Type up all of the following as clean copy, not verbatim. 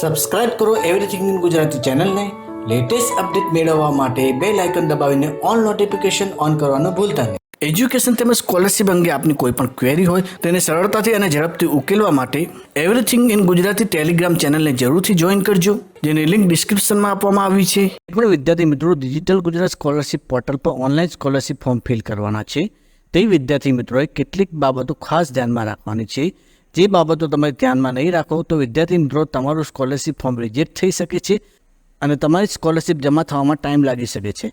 Subscribe કરો everything in Gujarati ચેનલને latest update મેળવવા માટે બેલ આઇકન દબાવીને ઓલ નોટિફિકેશન ઓન કરવાનું ભૂલતા નહીં. એજ્યુકેશન તેમજ સ્કોલરશિપ અંગે આપની કોઈ પણ ક્વેરી હોય તેને સરળતાથી અને ઝડપથી ઉકેલવા માટે એવરીથિંગ ઇન ગુજરાતી ટેલિગ્રામ ચેનલને જરૂરથી જોઈન કરજો, જેની લિંક ડિસ્ક્રિપ્શનમાં આપવામાં આવી છે. આપણે વિદ્યાર્થી મિત્રો ડિજિટલ ગુજરાત સ્કોલરશિપ પોર્ટલ પર ઓનલાઈન સ્કોલરશિપ ફોર્મ ફિલ કરવાના છે. તે વિદ્યાર્થી મિત્રોએ કેટલીક બાબતો ખાસ ધ્યાનમાં રાખવાની છે. જે બાબતો તમે ધ્યાનમાં નહીં રાખો તો વિદ્યાર્થી મિત્રો તમારું સ્કોલરશિપ ફોર્મ રિજેક્ટ થઈ શકે છે અને તમારી સ્કોલરશિપ જમા થવામાં ટાઈમ લાગી શકે છે.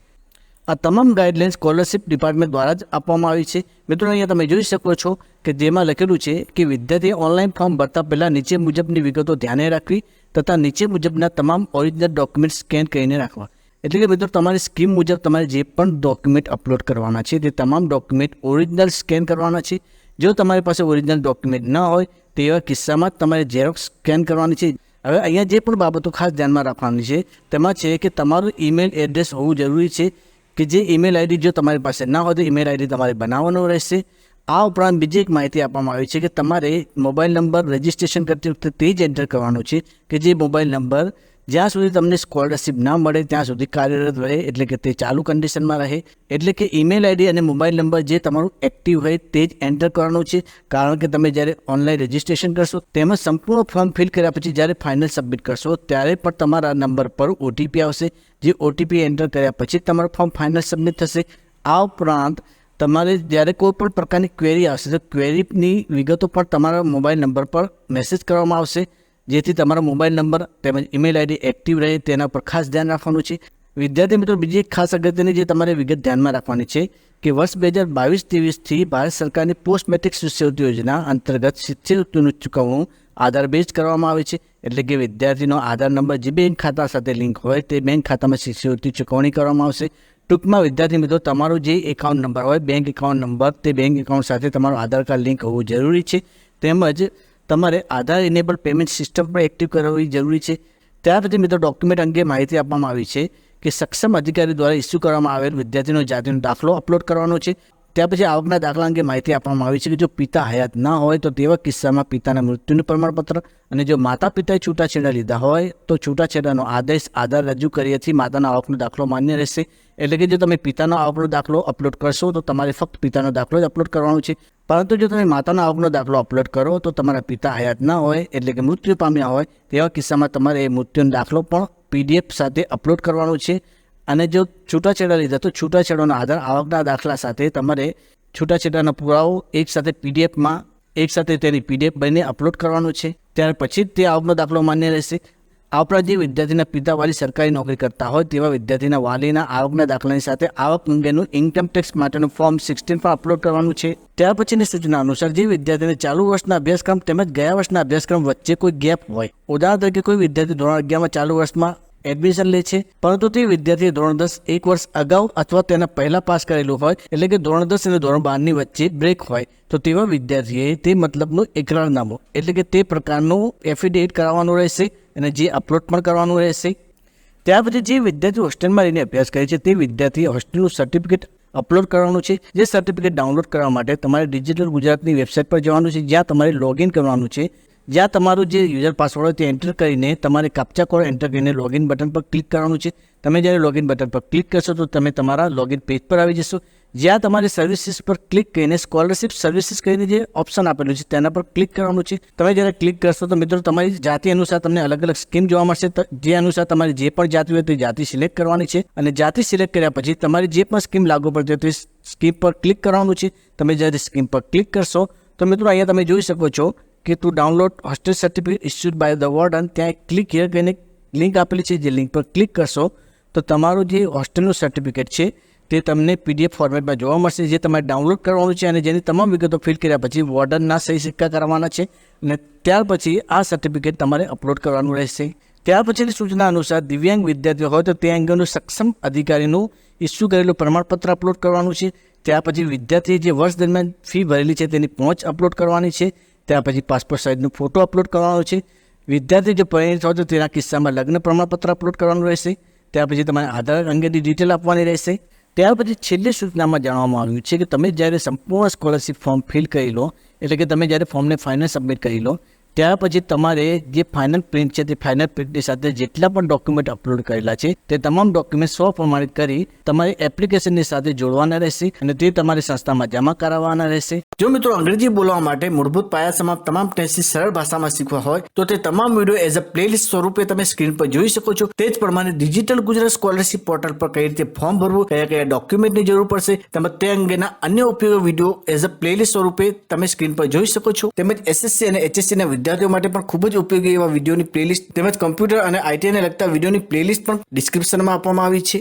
આ તમામ ગાઈડલાઇન સ્કોલરશિપ ડિપાર્ટમેન્ટ દ્વારા જ આપવામાં આવી છે. મિત્રો અહીંયા તમે જોઈ શકો છો કે જેમાં લખેલું છે કે વિદ્યાર્થીએ ઓનલાઈન ફોર્મ ભરતા પહેલાં નીચે મુજબની વિગતો ધ્યાને રાખવી તથા નીચે મુજબના તમામ ઓરિજિનલ ડોક્યુમેન્ટ સ્કેન કરીને રાખવા. એટલે કે મિત્રો તમારી સ્કીમ મુજબ તમારે જે પણ ડોક્યુમેન્ટ અપલોડ કરવાના છે તે તમામ ડોક્યુમેન્ટ ઓરિજિનલ સ્કેન કરવાના છે. જો તમારી પાસે ઓરિજિનલ ડોક્યુમેન્ટ ન હોય તેવા કિસ્સામાં તમારે ઝેરોક્સ સ્કેન કરવાની છે. હવે અહીંયા જે પણ બાબતો ખાસ ધ્યાનમાં રાખવાની છે તેમાં છે કે તમારું ઈમેલ એડ્રેસ હોવું જરૂરી છે કે જે ઈમેલ આઈડી જો તમારી પાસે ના હોય તો ઈમેલ આઈડી તમારે બનાવવાનો રહેશે. આ ઉપરાંત બીજી એક માહિતી આપવામાં આવી છે કે તમારે મોબાઈલ નંબર રજિસ્ટ્રેશન કરતી વખતે તે જ એન્ટર કરવાનો છે કે જે મોબાઈલ નંબર જ્યાં સુધી તમને સ્કોલરશિપ ના મળે ત્યાં સુધી કાર્યરત રહે, એટલે કે તે ચાલુ કન્ડિશનમાં રહે. એટલે કે ઈમેલ આઈડી અને મોબાઈલ નંબર જે તમારું એક્ટિવ હોય તે જ એન્ટર કરવાનું છે. કારણ કે તમે જ્યારે ઓનલાઈન રજિસ્ટ્રેશન કરશો તેમજ સંપૂર્ણ ફોર્મ ફિલ કર્યા પછી જ્યારે ફાઇનલ સબમિટ કરશો ત્યારે પણ તમારા નંબર પર ઓટીપી આવશે. જે ઓટીપી એન્ટર કર્યા પછી તમારું ફોર્મ ફાઇનલ સબમિટ થશે. આ ઉપરાંત તમારે જ્યારે કોઈ પણ પ્રકારની ક્વેરી આવશે તો ક્વેરીની વિગતો પણ તમારા મોબાઈલ નંબર પર મેસેજ કરવામાં આવશે, જેથી તમારો મોબાઈલ નંબર તેમજ ઈમેલ આઈડી એક્ટિવ રહે તેના પર ખાસ ધ્યાન રાખવાનું છે. વિદ્યાર્થી મિત્રો બીજી એક ખાસ અગત્યની જે તમારે વિગત ધ્યાનમાં રાખવાની છે કે વર્ષ 2022-23થી ભારત સરકારની પોસ્ટ મેટ્રિક શિષ્યવૃત્તિ યોજના અંતર્ગત શિષ્યવૃત્તિનું ચૂકવણું આધાર બેઝ કરવામાં આવે છે. એટલે કે વિદ્યાર્થીનો આધાર નંબર જે બેંક ખાતા સાથે લિંક હોય તે બેંક ખાતામાં શિષ્યવૃત્તિ ચૂકવણી કરવામાં આવશે. ટૂંકમાં વિદ્યાર્થી મિત્રો તમારો જે એકાઉન્ટ નંબર હોય બેંક એકાઉન્ટ નંબર તે બેંક એકાઉન્ટ સાથે તમારું આધાર કાર્ડ લિંક હોવું જરૂરી છે. તેમજ તમારે આધાર ઇનેબલ પેમેન્ટ સિસ્ટમ પણ એક્ટિવ કરવી જરૂરી છે. ત્યાર પછી મિત્રો ડોક્યુમેન્ટ અંગે માહિતી આપવામાં આવી છે કે સક્ષમ અધિકારી દ્વારા ઇસ્યુ કરવામાં આવેલ વિદ્યાર્થીનો જાતિનો દાખલો અપલોડ કરવાનો છે. ત્યાર પછી આવકના દાખલા અંગે માહિતી આપવામાં આવી છે કે જો પિતા હયાત ના હોય તો તેવા કિસ્સામાં પિતાના મૃત્યુનું પ્રમાણપત્ર, અને જો માતા પિતાએ છૂટાછેડા લીધા હોય તો છૂટાછેડાનો આદેશ આધાર રજૂ કર્યાથી માતાના આવકનો દાખલો માન્ય રહેશે. એટલે કે જો તમે પિતાનો આવકનો દાખલો અપલોડ કરશો તો તમારે ફક્ત પિતાનો દાખલો જ અપલોડ કરવાનો છે. પરંતુ જો તમે માતાના આવકનો દાખલો અપલોડ કરો તો તમારા પિતા હયાત ના હોય એટલે કે મૃત્યુ પામ્યા હોય તેવા કિસ્સામાં તમારે એ મૃત્યુનો દાખલો પણ પીડીએફ સાથે અપલોડ કરવાનો છે. અને જો છૂટાછેડા લીધા તો છૂટાછેડાનો આધાર આવકના દાખલા સાથે તમારે છૂટાછેડાના પુરાવો એકસાથે પીડીએફમાં એકસાથે તેની પીડીએફ બનીને અપલોડ કરવાનો છે. ત્યાર પછી જ તે આવકનો દાખલો માન્ય રહેશે. આ ઉપરાંત જે વિદ્યાર્થીના પિતા વાલી સરકારી નોકરી કરતા હોય તેવા વિદ્યાર્થીના વાલીના આવકના દાખલાની સાથે આવક અંગેનું ઇન્કમ ટેક્સ માટેનું ફોર્મ 16 પણ અપલોડ કરવાનું છે. ત્યાર પછીની સૂચના અનુસાર જે વિદ્યાર્થીને ચાલુ વર્ષના અભ્યાસક્રમ તેમજ ગયા વર્ષના અભ્યાસક્રમ વચ્ચે કોઈ ગેપ હોય, ઉદાહરણ તરીકે કોઈ વિદ્યાર્થી ધોરણ 11માં ચાલુ વર્ષમાં એડમિશન લે છે પરંતુ તે વિદ્યાર્થીએ ધોરણ 10 એક વર્ષ અગાઉ અથવા તેના પહેલાં પાસ કરેલું હોય, એટલે કે ધોરણ 10 અને ધોરણ 12ની વચ્ચે બ્રેક હોય તો તેવા વિદ્યાર્થીએ તે મતલબનું એકરારનામું એટલે કે તે પ્રકારનું એફિડેવિટ કરાવવાનું રહેશે અને જે અપલોડ પણ કરવાનું રહેશે. ત્યાર પછી જે વિદ્યાર્થી હોસ્ટેલમાં રહીને અભ્યાસ કરે છે તે વિદ્યાર્થીએ હોસ્ટેલનું સર્ટિફિકેટ અપલોડ કરવાનું છે. જે સર્ટિફિકેટ ડાઉનલોડ કરવા માટે તમારે ડિજિટલ ગુજરાતની વેબસાઇટ પર જવાનું છે, જ્યાં તમારે લોગિન કરવાનું છે. જ્યાં તમારું જે યુઝર પાસવર્ડ હોય તે એન્ટર કરીને તમારે કાપ્ચા કોડ એન્ટર કરીને લોગિન બટન પર ક્લિક કરવાનું છે. તમે જ્યારે લોગિન બટન પર ક્લિક કરશો તો તમે તમારા લોગિન પેજ પર આવી જશો, જ્યાં તમારે સર્વિસીસ પર ક્લિક કરીને સ્કોલરશિપ સર્વિસીસ કરીને જે ઓપ્શન આપેલું છે તેના પર ક્લિક કરવાનું છે. તમે જ્યારે ક્લિક કરશો તો મિત્રો તમારી જાતિ અનુસાર તમને અલગ અલગ સ્કીમ જોવા મળશે. જે અનુસાર તમારી જે પણ જાતિ હોય તે જાતિ સિલેક્ટ કરવાની છે અને જાતિ સિલેક્ટ કર્યા પછી તમારી જે પણ સ્કીમ લાગુ પડતી હોય તે સ્કીમ પર ક્લિક કરવાનું છે. તમે જ્યારે સ્કીમ પર ક્લિક કરશો તો મિત્રો અહીંયા તમે જોઈ શકો છો કે to download hostel certificate issued by the warden, ત્યાં એક ક્લિક હિયર કરીને લિંક આપેલી છે. જે લિંક પર ક્લિક કરશો તો તમારું જે હોસ્ટેલનું સર્ટિફિકેટ છે તે તમને પીડીએફ ફોર્મેટમાં જોવા મળશે, જે તમારે ડાઉનલોડ કરવાનું છે અને જેની તમામ વિગતો ફિલ કર્યા પછી વોર્ડનના સહી સિક્કા કરવાના છે અને ત્યાર પછી આ સર્ટિફિકેટ તમારે અપલોડ કરવાનું રહેશે. ત્યાર પછીની સૂચના અનુસાર દિવ્યાંગ વિદ્યાર્થીઓ હોય તો તે અંગેનું સક્ષમ અધિકારીનું ઇસ્યુ કરેલું પ્રમાણપત્ર અપલોડ કરવાનું છે. ત્યાર પછી વિદ્યાર્થીએ જે વર્ષ દરમિયાન ફી ભરેલી છે તેની પહોંચ અપલોડ કરવાની છે. ત્યાર પછી પાસપોર્ટ સાઇઝનો ફોટો અપલોડ કરવાનો છે. વિદ્યાર્થી જો પરિણીત હોય તો તેના કિસ્સામાં લગ્ન પ્રમાણપત્ર અપલોડ કરવાનું રહેશે. ત્યાર પછી તમારે આધાર અંગેની ડિટેલ આપવાની રહેશે. ત્યાર પછી છેલ્લી સૂચનામાં જાણવામાં આવ્યું છે કે તમે જ્યારે સંપૂર્ણ સ્કોલરશિપ ફોર્મ ફિલ કરી લો, એટલે કે તમે જ્યારે ફોર્મને ફાઇનલ સબમિટ કરી લો ત્યાર પછી તમારે જે ફાઇનલ પ્રિન્ટ છે તે ફાઇનલ પ્રિન્ટની સાથે જેટલા પણ ડોક્યુમેન્ટ અપલોડ કરેલા છે તે તમામ ડોક્યુમેન્ટ સ્વપ્રમાણિત કરી તમારી એપ્લિકેશનની સાથે જોડવાના રહેશે અને તે તમારી સંસ્થામાં જમા કરાવવાના રહેશે. જો મિત્રો અંગ્રેજી બોલવા માટે મૂળભૂત પાયા સમાપ્ત તમામ ટેસ્ટથી સરળ ભાષામાં શીખવા હોય તો તે તમામ વિડીયો એઝ અ પ્લેલિસ્ટ સ્વરૂપે તમે સ્ક્રીન પર જોઈ શકો છો. તે જ પ્રમાણે ડિજિટલ ગુજરાત સ્કોલરશિપ પોર્ટલ પર કઈ રીતે ફોર્મ ભરવું, કયા કયા ડોક્યુમેન્ટની જરૂર પડશે તેમજ તે અંગેના અન્ય ઉપયોગી વિડીયો એઝ અ પ્લેલિસ્ટ સ્વરૂપે તમે સ્ક્રીન પર જોઈ શકો છો. તેમજ એસએસસી અને એચએસસી ના વિદ્યાર્થીઓ માટે પણ ખૂબ જ ઉપયોગી એવા વિડીયોની પ્લેલિસ્ટ તેમજ કમ્પ્યુટર અને આઈટી ને લગતા વિડીયોની પ્લેલિસ્ટ પણ ડિસ્ક્રિપ્શનમાં આપવામાં આવી છે.